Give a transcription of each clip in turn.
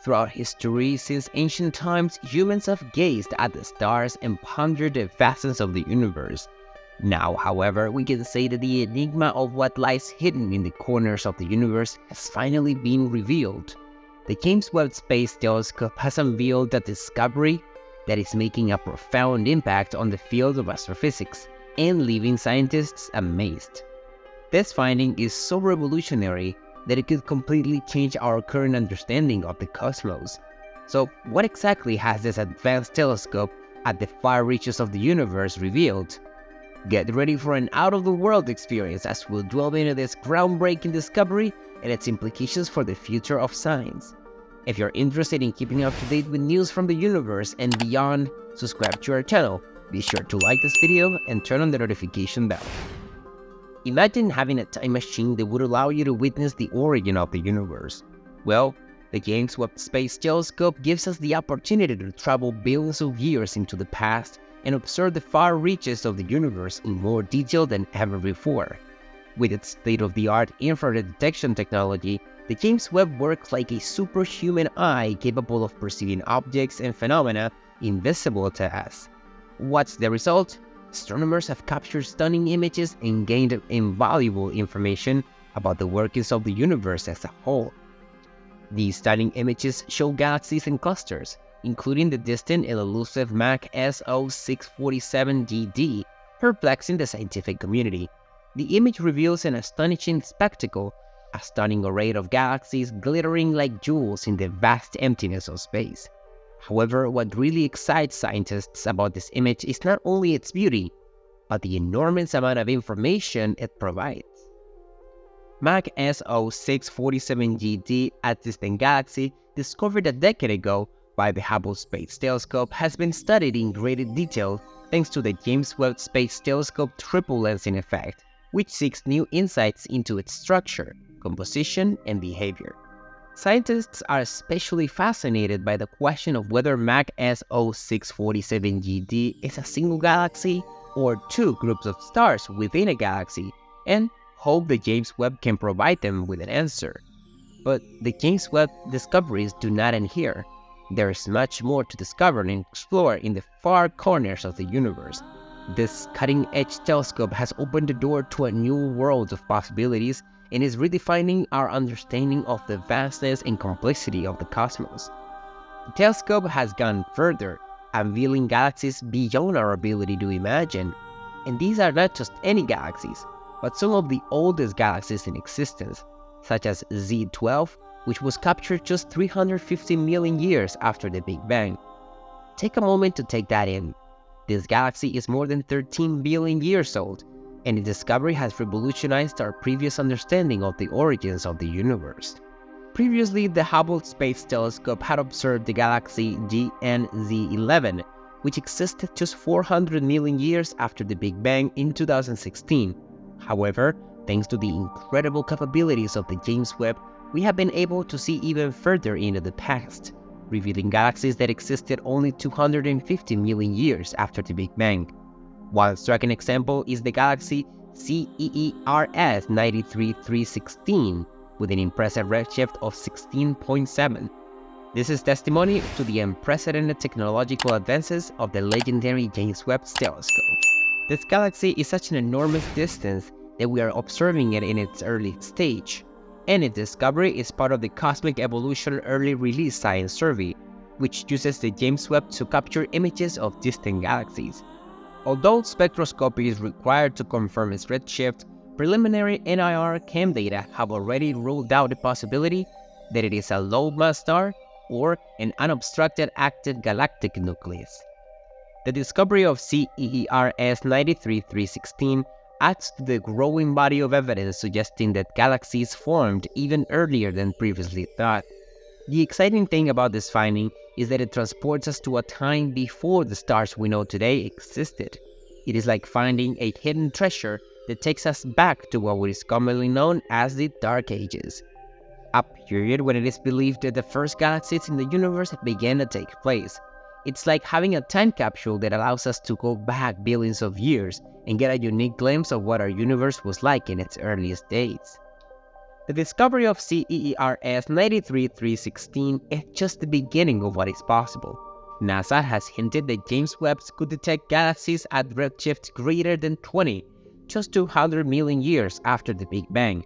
Throughout history, since ancient times, humans have gazed at the stars and pondered the vastness of the universe. Now, however, we can say that the enigma of what lies hidden in the corners of the universe has finally been revealed. The James Webb Space Telescope has unveiled a discovery that is making a profound impact on the field of astrophysics and leaving scientists amazed. This finding is so revolutionary that it could completely change our current understanding of the cosmos. So, what exactly has this advanced telescope at the far reaches of the universe revealed? Get ready for an out-of-the-world experience as we'll delve into this groundbreaking discovery and its implications for the future of science. If you're interested in keeping up to date with news from the universe and beyond, subscribe to our channel. Be sure to like this video and turn on the notification bell. Imagine having a time machine that would allow you to witness the origin of the universe. Well, the James Webb Space Telescope gives us the opportunity to travel billions of years into the past and observe the far reaches of the universe in more detail than ever before. With its state-of-the-art infrared detection technology, the James Webb works like a superhuman eye capable of perceiving objects and phenomena invisible to us. What's the result? Astronomers have captured stunning images and gained invaluable information about the workings of the universe as a whole. These stunning images show galaxies and clusters, including the distant and elusive MacS647 GD, perplexing the scientific community. The image reveals an astonishing spectacle, a stunning array of galaxies glittering like jewels in the vast emptiness of space. However, what really excites scientists about this image is not only its beauty, but the enormous amount of information it provides. MacS647 GD, a distant galaxy discovered a decade ago by the Hubble Space Telescope, has been studied in great detail thanks to the James Webb Space Telescope triple lensing effect, which seeks new insights into its structure, composition, and behavior. Scientists are especially fascinated by the question of whether MacS647 GD is a single galaxy or two groups of stars within a galaxy, and hope the James Webb can provide them with an answer. But the James Webb discoveries do not end here. There is much more to discover and explore in the far corners of the universe. This cutting-edge telescope has opened the door to a new world of possibilities and is redefining our understanding of the vastness and complexity of the cosmos. The telescope has gone further, unveiling galaxies beyond our ability to imagine. And these are not just any galaxies, but some of the oldest galaxies in existence, such as Z12, which was captured just 350 million years after the Big Bang. Take a moment to take that in. This galaxy is more than 13 billion years old, and its discovery has revolutionized our previous understanding of the origins of the universe. Previously, the Hubble Space Telescope had observed the galaxy GNZ11, which existed just 400 million years after the Big Bang in 2016. However, thanks to the incredible capabilities of the James Webb, we have been able to see even further into the past, revealing galaxies that existed only 250 million years after the Big Bang. One striking example is the galaxy CERS 93316, with an impressive redshift of 16.7. This is testimony to the unprecedented technological advances of the legendary James Webb Telescope. This galaxy is such an enormous distance that we are observing it in its early stage, and its discovery is part of the Cosmic Evolution Early Release Science Survey, which uses the James Webb to capture images of distant galaxies. Although spectroscopy is required to confirm its redshift, preliminary NIR-CHEM data have already ruled out the possibility that it is a low-mass star or an unobstructed active galactic nucleus. The discovery of CERS 93316 adds to the growing body of evidence suggesting that galaxies formed even earlier than previously thought. The exciting thing about this finding is that it transports us to a time before the stars we know today existed. It is like finding a hidden treasure that takes us back to what is commonly known as the Dark Ages, a period when it is believed that the first galaxies in the universe began to take place. It's like having a time capsule that allows us to go back billions of years and get a unique glimpse of what our universe was like in its earliest days. The discovery of CERS 93316 is just the beginning of what is possible. NASA has hinted that James Webb could detect galaxies at redshift greater than 20, just 200 million years after the Big Bang.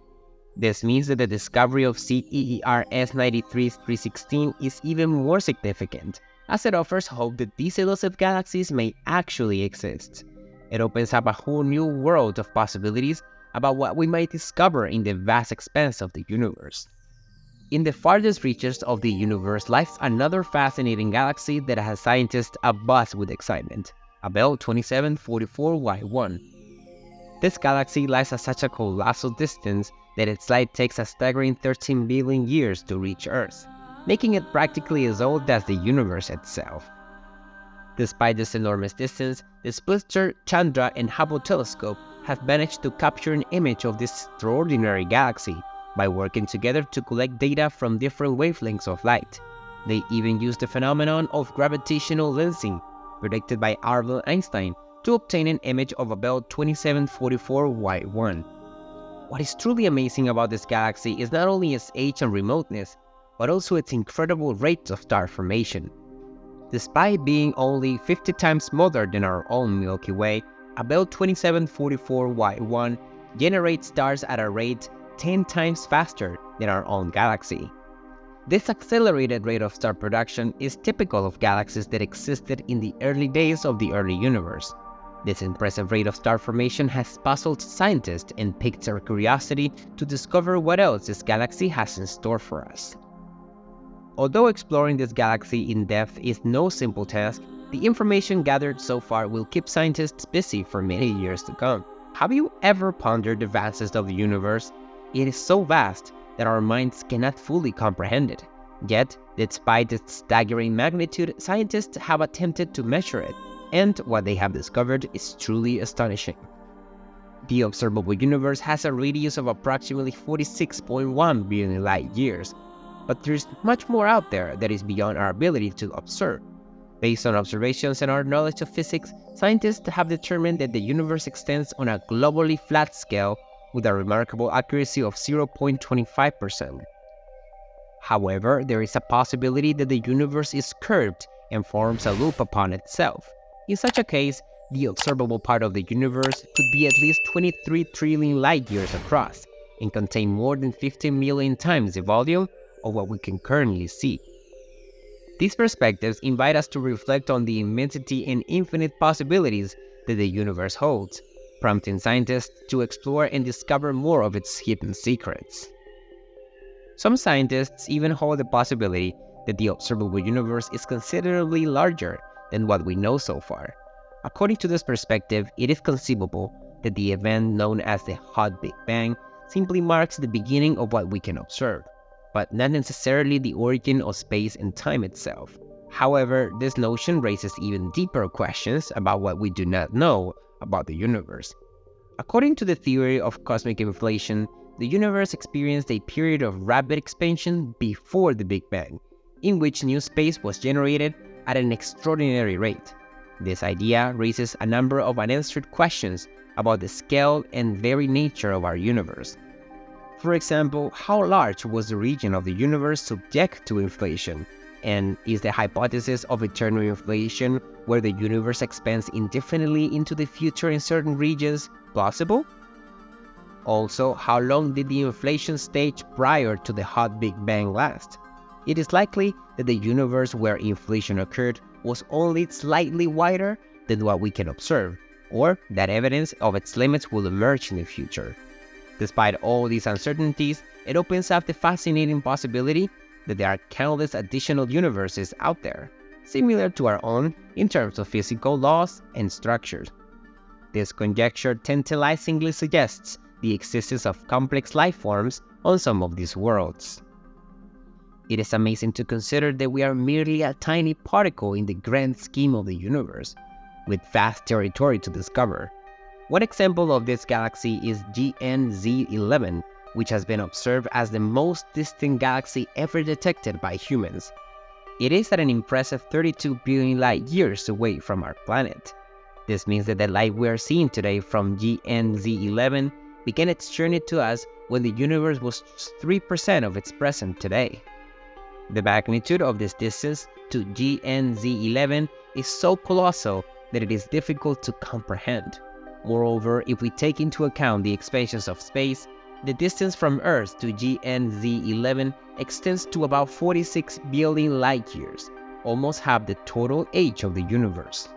This means that the discovery of CERS 93316 is even more significant, as it offers hope that these elusive galaxies may actually exist. It opens up a whole new world of possibilities about what we might discover in the vast expanse of the universe. In the farthest reaches of the universe lies another fascinating galaxy that has scientists abuzz with excitement, Abell 2744Y1. This galaxy lies at such a colossal distance that its light takes a staggering 13 billion years to reach Earth, making it practically as old as the universe itself. Despite this enormous distance, the Spitzer, Chandra, and Hubble telescope have managed to capture an image of this extraordinary galaxy by working together to collect data from different wavelengths of light. They even used the phenomenon of gravitational lensing, predicted by Albert Einstein, to obtain an image of Abell 2744Y1. What is truly amazing about this galaxy is not only its age and remoteness, but also its incredible rates of star formation. Despite being only 50 times smaller than our own Milky Way, Abell 2744Y1 generates stars at a rate 10 times faster than our own galaxy. This accelerated rate of star production is typical of galaxies that existed in the early days of the early universe. This impressive rate of star formation has puzzled scientists and piqued their curiosity to discover what else this galaxy has in store for us. Although exploring this galaxy in depth is no simple task, the information gathered so far will keep scientists busy for many years to come. Have you ever pondered the vastness of the universe? It is so vast that our minds cannot fully comprehend it. Yet, despite its staggering magnitude, scientists have attempted to measure it, and what they have discovered is truly astonishing. The observable universe has a radius of approximately 46.1 billion light years, but there is much more out there that is beyond our ability to observe. Based on observations and our knowledge of physics, scientists have determined that the universe extends on a globally flat scale with a remarkable accuracy of 0.25%. However, there is a possibility that the universe is curved and forms a loop upon itself. In such a case, the observable part of the universe could be at least 23 trillion light-years across and contain more than 15 million times the volume of what we can currently see. These perspectives invite us to reflect on the immensity and infinite possibilities that the universe holds, prompting scientists to explore and discover more of its hidden secrets. Some scientists even hold the possibility that the observable universe is considerably larger than what we know so far. According to this perspective, it is conceivable that the event known as the Hot Big Bang simply marks the beginning of what we can observe, but not necessarily the origin of space and time itself. However, this notion raises even deeper questions about what we do not know about the universe. According to the theory of cosmic inflation, the universe experienced a period of rapid expansion before the Big Bang, in which new space was generated at an extraordinary rate. This idea raises a number of unanswered questions about the scale and very nature of our universe. For example, how large was the region of the universe subject to inflation? And is the hypothesis of eternal inflation, where the universe expands indefinitely into the future in certain regions, plausible? Also, how long did the inflation stage prior to the Hot Big Bang last? It is likely that the universe where inflation occurred was only slightly wider than what we can observe, or that evidence of its limits will emerge in the future. Despite all these uncertainties, it opens up the fascinating possibility that there are countless additional universes out there, similar to our own in terms of physical laws and structures. This conjecture tantalizingly suggests the existence of complex life forms on some of these worlds. It is amazing to consider that we are merely a tiny particle in the grand scheme of the universe, with vast territory to discover. One example of this galaxy is GNZ11, which has been observed as the most distant galaxy ever detected by humans. It is at an impressive 32 billion light-years away from our planet. This means that the light we are seeing today from GNZ11 began its journey to us when the universe was just 3% of its present today. The magnitude of this distance to GNZ11 is so colossal that it is difficult to comprehend. Moreover, if we take into account the expansions of space, the distance from Earth to GNZ11 extends to about 46 billion light-years, almost half the total age of the universe.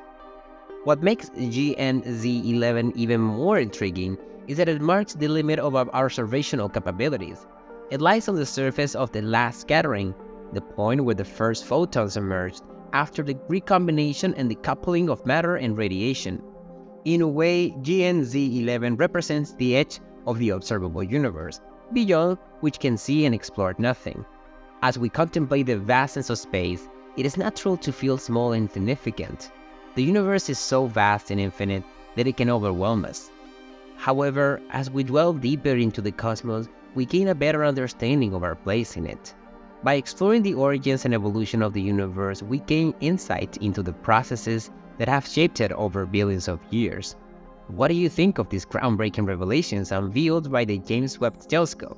What makes GNZ11 even more intriguing is that it marks the limit of our observational capabilities. It lies on the surface of the last scattering, the point where the first photons emerged after the recombination and decoupling of matter and radiation. In a way, GNZ11 represents the edge of the observable universe, beyond which can see and explore nothing. As we contemplate the vastness of space, it is natural to feel small and insignificant. The universe is so vast and infinite that it can overwhelm us. However, as we delve deeper into the cosmos, we gain a better understanding of our place in it. By exploring the origins and evolution of the universe, we gain insight into the processes that have shaped it over billions of years. What do you think of these groundbreaking revelations unveiled by the James Webb Telescope?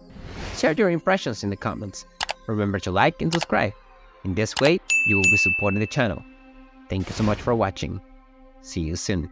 Share your impressions in the comments. Remember to like and subscribe. In this way, you will be supporting the channel. Thank you so much for watching. See you soon.